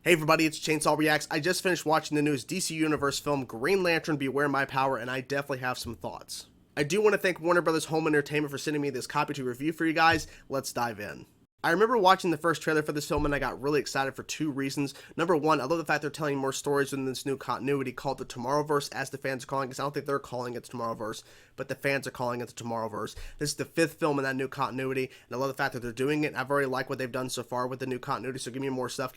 Hey everybody, it's Chainsaw Reacts. I just finished watching the newest DC Universe film, Green Lantern Beware My Power, and I definitely have some thoughts. I do want to thank Warner Brothers Home Entertainment for sending me this copy to review for you guys. Let's dive in. I remember watching the first trailer for this film and I got really excited for two reasons. Number one, I love the fact they're telling more stories within this new continuity called the Tomorrowverse, as the fans are calling it, because I don't think they're calling it the Tomorrowverse, but the fans are calling it the Tomorrowverse. This is the fifth film in that new continuity, and I love the fact that they're doing it. I've already liked what they've done so far with the new continuity, so give me more stuff,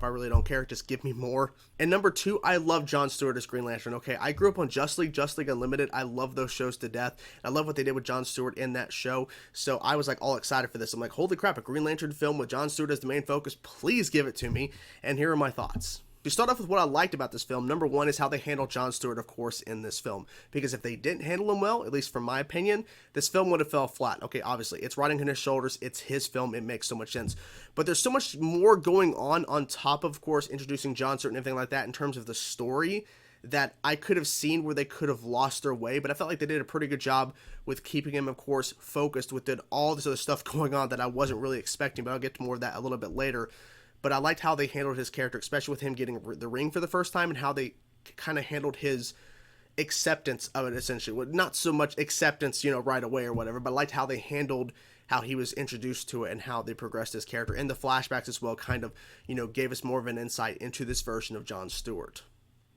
I really don't care, just give me more. And number two, I love Jon Stewart as Green Lantern, okay? I grew up on Just League Unlimited, I love those shows to death. I love what they did with Jon Stewart in that show, so I was like all excited for this. I'm like, holy crap, a Green Lantern film with Jon Stewart as the main focus, please give it to me. And here are my thoughts. To start off with what I liked about this film, number one is how they handled Jon Stewart, of course, in this film. Because if they didn't handle him well, at least from my opinion, this film would have fell flat. Okay, obviously, it's riding on his shoulders, it's his film, it makes so much sense. But there's so much more going on top of course, introducing Jon Stewart and everything like that in terms of the story, that I could have seen where they could have lost their way, but I felt like they did a pretty good job with keeping him, of course, focused with all this other stuff going on that I wasn't really expecting, but I'll get to more of that a little bit later. But I liked how they handled his character, especially with him getting the ring for the first time, and how they kind of handled his acceptance of it, essentially. Well, not so much acceptance, right away or whatever, but I liked how they handled how he was introduced to it and how they progressed his character. And the flashbacks as well kind of, gave us more of an insight into this version of Jon Stewart.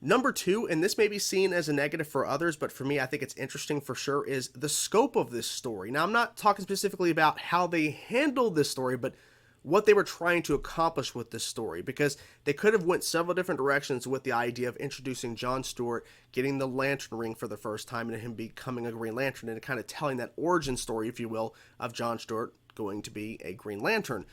Number two, and this may be seen as a negative for others, but for me, I think it's interesting for sure, is the scope of this story. Now, I'm not talking specifically about how they handled this story, but what they were trying to accomplish with this story, because they could have went several different directions with the idea of introducing Jon Stewart, getting the Lantern ring for the first time, and him becoming a Green Lantern, and kind of telling that origin story, if you will, of Jon Stewart going to be a Green Lantern.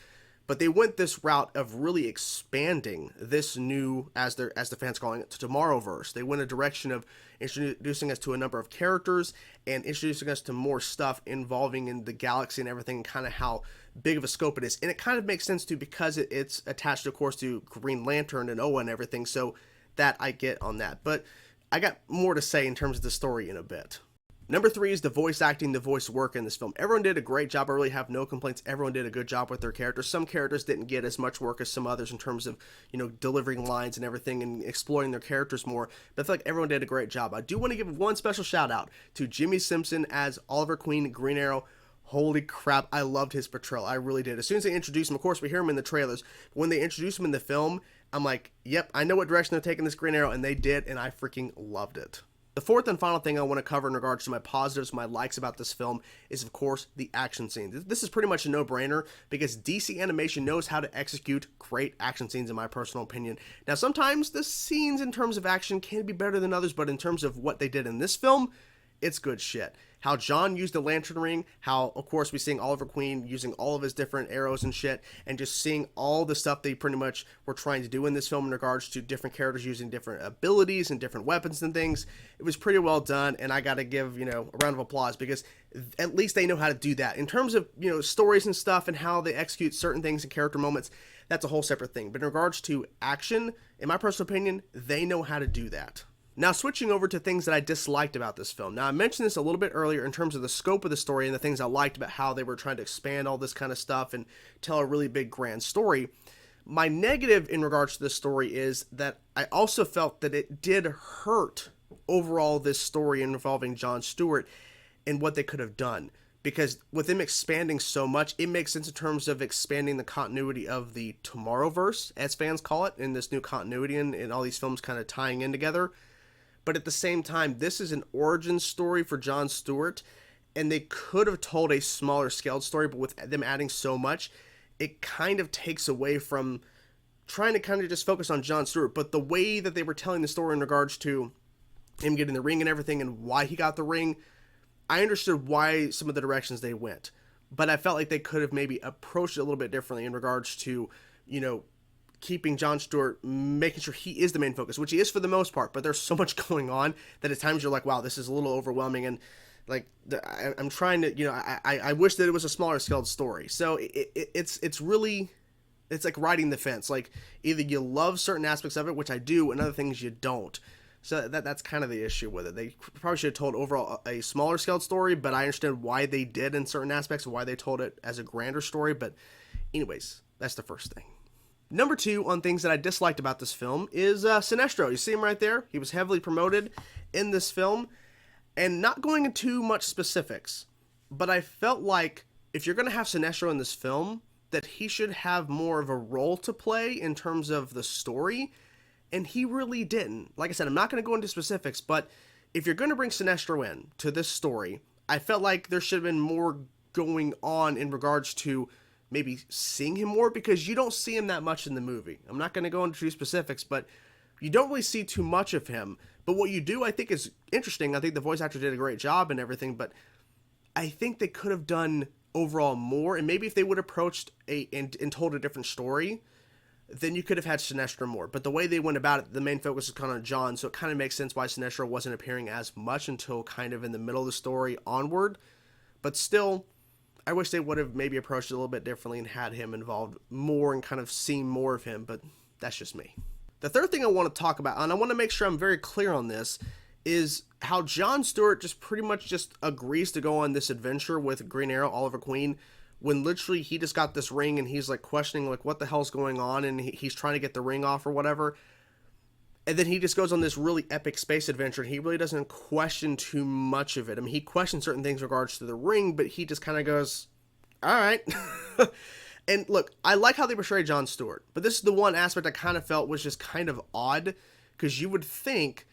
But they went this route of really expanding this new, as the fans calling it, to Tomorrowverse. They went a direction of introducing us to a number of characters and introducing us to more stuff involving in the galaxy and everything, and kind of how big of a scope it is. And it kind of makes sense too, because it's attached, of course, to Green Lantern and Oa and everything. So that I get on that. But I got more to say in terms of the story in a bit. Number three is the voice acting, the voice work in this film. Everyone did a great job. I really have no complaints. Everyone did a good job with their characters. Some characters didn't get as much work as some others in terms of, delivering lines and everything and exploring their characters more. But I feel like everyone did a great job. I do want to give one special shout out to Jimmy Simpson as Oliver Queen, Green Arrow. Holy crap, I loved his portrayal. I really did. As soon as they introduced him, of course, we hear him in the trailers. But when they introduced him in the film, I'm like, yep, I know what direction they're taking this Green Arrow, and they did, and I freaking loved it. The fourth and final thing I want to cover in regards to my positives, my likes about this film, is of course the action scenes. This is pretty much a no-brainer because DC Animation knows how to execute great action scenes in my personal opinion. Now sometimes the scenes in terms of action can be better than others, but in terms of what they did in this film, it's good shit. How Jon used the Lantern Ring, how, of course, we seeing Oliver Queen using all of his different arrows and shit, and just seeing all the stuff they pretty much were trying to do in this film in regards to different characters using different abilities and different weapons and things. It was pretty well done, and I gotta give, a round of applause, because at least they know how to do that. In terms of, stories and stuff and how they execute certain things and character moments, that's a whole separate thing. But in regards to action, in my personal opinion, they know how to do that. Now, switching over to things that I disliked about this film. Now, I mentioned this a little bit earlier in terms of the scope of the story and the things I liked about how they were trying to expand all this kind of stuff and tell a really big, grand story. My negative in regards to this story is that I also felt that it did hurt overall this story involving Jon Stewart and what they could have done. Because with them expanding so much, it makes sense in terms of expanding the continuity of the Tomorrowverse, as fans call it, in this new continuity and all these films kind of tying in together. But at the same time, this is an origin story for Jon Stewart, and they could have told a smaller scaled story, but with them adding so much, it kind of takes away from trying to kind of just focus on Jon Stewart. But the way that they were telling the story in regards to him getting the ring and everything and why he got the ring, I understood why some of the directions they went. But I felt like they could have maybe approached it a little bit differently in regards to, keeping Jon Stewart, making sure he is the main focus, which he is for the most part, but there's so much going on that at times you're like, wow, this is a little overwhelming, and like, I'm trying to, I wish that it was a smaller scaled story. So it's really, it's like riding the fence. Like, either you love certain aspects of it, which I do, and other things you don't. So that's kind of the issue with it. They probably should have told overall a smaller scaled story, but I understand why they did in certain aspects and why they told it as a grander story. But anyways, that's the first thing. Number two on things that I disliked about this film is Sinestro. You see him right there? He was heavily promoted in this film, and not going into much specifics, but I felt like if you're going to have Sinestro in this film, that he should have more of a role to play in terms of the story, and he really didn't. Like I said, I'm not going to go into specifics, but if you're going to bring Sinestro in to this story, I felt like there should have been more going on in regards to maybe seeing him more, because you don't see him that much in the movie. I'm not going to go into specifics, but you don't really see too much of him. But what you do, I think, is interesting. I think the voice actor did a great job and everything, but I think they could have done overall more, and maybe if they would have approached and told a different story, then you could have had Sinestro more. But the way they went about it, the main focus is kind of on John, so it kind of makes sense why Sinestro wasn't appearing as much until kind of in the middle of the story onward. But still, I wish they would have maybe approached it a little bit differently and had him involved more and kind of seen more of him, but that's just me. The third thing I want to talk about, and I want to make sure I'm very clear on this, is how Jon Stewart just pretty much just agrees to go on this adventure with Green Arrow, Oliver Queen, when literally he just got this ring and he's like questioning like what the hell's going on, and he's trying to get the ring off or whatever. And then he just goes on this really epic space adventure, and he really doesn't question too much of it. I mean, he questions certain things in regards to the ring, but he just kind of goes, all right. And look, I like how they portray Jon Stewart, but this is the one aspect I kind of felt was just kind of odd, because you would think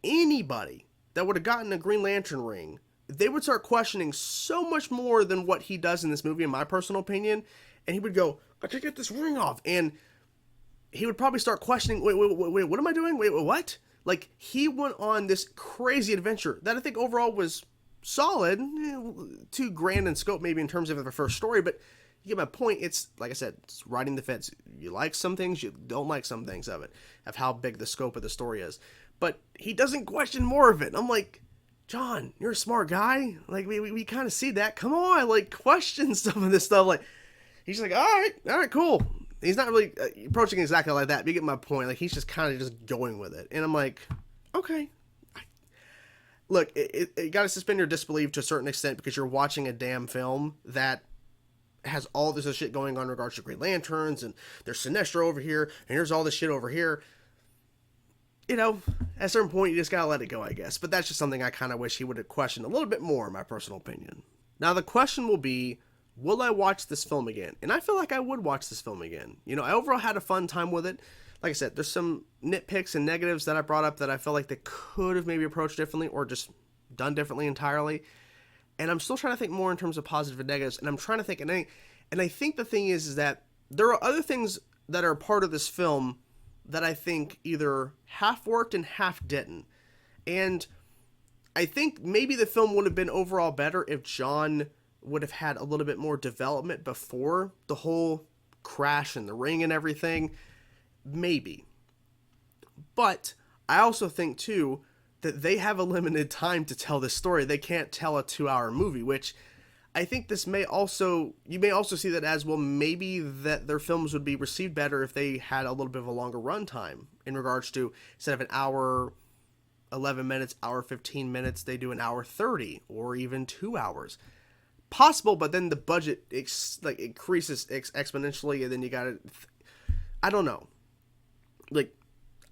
anybody that would have gotten a Green Lantern ring, they would start questioning so much more than what he does in this movie, in my personal opinion. And he would go, I can't get this ring off. And he would probably start questioning, wait, what am I doing? Wait, what? Like, he went on this crazy adventure that I think overall was solid, too grand in scope maybe in terms of the first story, but you get my point. It's, like I said, it's riding the fence. You like some things, you don't like some things of it, of how big the scope of the story is. But he doesn't question more of it. I'm like, John, you're a smart guy. Like, we kind of see that. Come on, like, question some of this stuff. Like, he's like, all right, cool. He's not really approaching exactly like that, but you get my point. Like, he's just kind of just going with it. And I'm like, okay. Look, you got to suspend your disbelief to a certain extent, because you're watching a damn film that has all this shit going on in regards to Green Lanterns, and there's Sinestro over here, and here's all this shit over here. You know, at a certain point, you just gotta let it go, I guess. But that's just something I kind of wish he would have questioned a little bit more, in my personal opinion. Now, the question will be, will I watch this film again? And I feel like I would watch this film again. You know, I overall had a fun time with it. Like I said, there's some nitpicks and negatives that I brought up that I felt like they could have maybe approached differently or just done differently entirely. And I'm still trying to think more in terms of positive and negatives. And I'm trying to think, and I think the thing is that there are other things that are part of this film that I think either half worked and half didn't. And I think maybe the film would have been overall better if John would have had a little bit more development before the whole crash and the ring and everything. Maybe. But I also think, too, that they have a limited time to tell this story. They can't tell a 2-hour movie, which I think you may also see that as, well, maybe that their films would be received better if they had a little bit of a longer runtime in regards to, instead of an hour 11 minutes, hour 15 minutes, they do an hour 30 or even 2 hours. Possible, but then the budget increases exponentially, and then you gotta, I don't know. Like,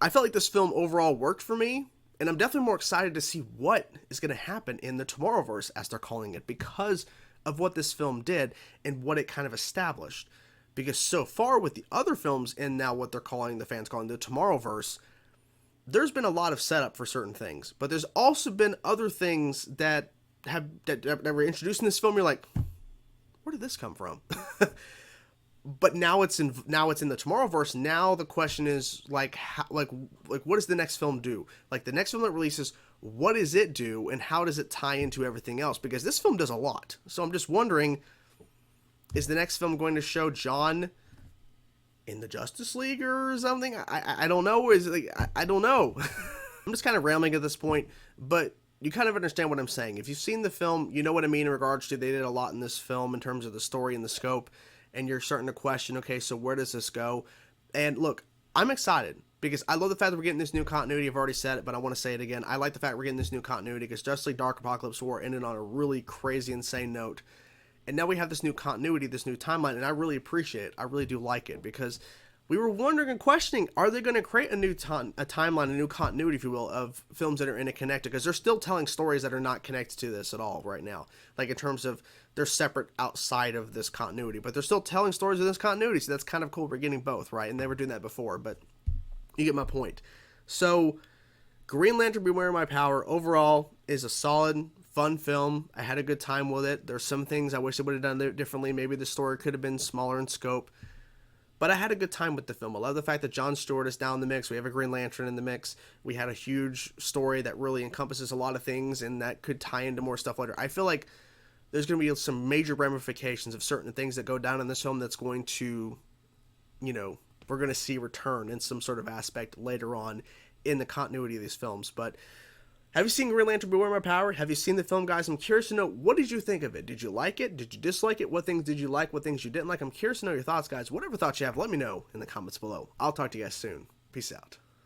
I felt like this film overall worked for me, and I'm definitely more excited to see what is going to happen in the Tomorrowverse, as they're calling it, because of what this film did and what it kind of established. Because so far with the other films, and now what the fans calling the Tomorrowverse, there's been a lot of setup for certain things, but there's also been other things that were introduced in this film. You're like, where did this come from? But now it's in the Tomorrowverse. Now the question is like what does the next film do? Like, the next film that releases, what does it do, and how does it tie into everything else? Because this film does a lot. So I'm just wondering, is the next film going to show John in the Justice League or something? I don't know. I don't know. I'm just kind of rambling at this point, but you kind of understand what I'm saying. If you've seen the film, you know what I mean in regards to they did a lot in this film in terms of the story and the scope. And you're starting to question, okay, so where does this go? And look, I'm excited because I love the fact that we're getting this new continuity. I've already said it, but I want to say it again. I like the fact we're getting this new continuity because Justice League Dark Apocalypse War ended on a really crazy, insane note. And now we have this new continuity, this new timeline, and I really appreciate it. I really do like it because we were wondering and questioning, are they going to create a timeline, a new continuity, if you will, of films that are interconnected? Because they're still telling stories that are not connected to this at all right now. Like, in terms of, they're separate outside of this continuity, but they're still telling stories in this continuity, so that's kind of cool. We're getting both, right? And they were doing that before, but you get my point. So, Green Lantern Beware My Power, overall, is a solid, fun film. I had a good time with it. There's some things I wish they would have done differently. Maybe the story could have been smaller in scope. But I had a good time with the film. I love the fact that Jon Stewart is down in the mix. We have a Green Lantern in the mix. We had a huge story that really encompasses a lot of things, and that could tie into more stuff later. I feel like there's going to be some major ramifications of certain things that go down in this film that's going to, we're going to see return in some sort of aspect later on in the continuity of these films. But have you seen Green Lantern Beware My Power? Have you seen the film, guys? I'm curious to know, what did you think of it? Did you like it? Did you dislike it? What things did you like? What things you didn't like? I'm curious to know your thoughts, guys. Whatever thoughts you have, let me know in the comments below. I'll talk to you guys soon. Peace out.